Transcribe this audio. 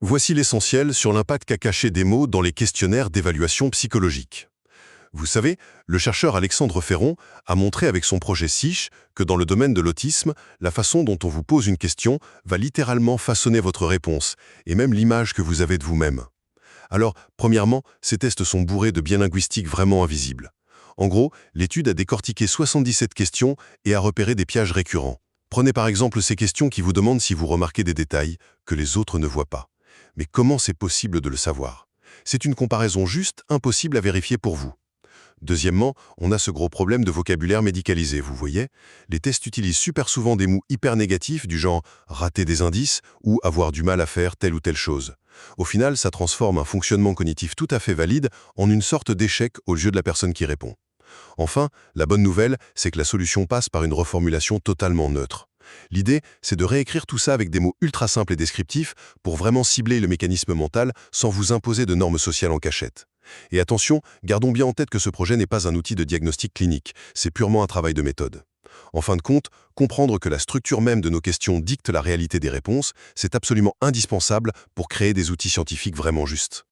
Voici l'essentiel sur l'impact qu'a caché des mots dans les questionnaires d'évaluation psychologique. Vous savez, le chercheur Alexandre Ferron a montré avec son projet SICH que dans le domaine de l'autisme, la façon dont on vous pose une question va littéralement façonner votre réponse, et même l'image que vous avez de vous-même. Alors, premièrement, ces tests sont bourrés de biais linguistiques vraiment invisibles. En gros, l'étude a décortiqué 77 questions et a repéré des pièges récurrents. Prenez par exemple ces questions qui vous demandent si vous remarquez des détails que les autres ne voient pas. Mais comment c'est possible de le savoir? C'est une comparaison juste impossible à vérifier pour vous. Deuxièmement, on a ce gros problème de vocabulaire médicalisé, vous voyez? Les tests utilisent super souvent des mots hyper négatifs du genre « rater des indices » ou « avoir du mal à faire telle ou telle chose ». Au final, ça transforme un fonctionnement cognitif tout à fait valide en une sorte d'échec aux yeux de la personne qui répond. Enfin, la bonne nouvelle, c'est que la solution passe par une reformulation totalement neutre. L'idée, c'est de réécrire tout ça avec des mots ultra simples et descriptifs pour vraiment cibler le mécanisme mental sans vous imposer de normes sociales en cachette. Et attention, gardons bien en tête que ce projet n'est pas un outil de diagnostic clinique, c'est purement un travail de méthode. En fin de compte, comprendre que la structure même de nos questions dicte la réalité des réponses, c'est absolument indispensable pour créer des outils scientifiques vraiment justes.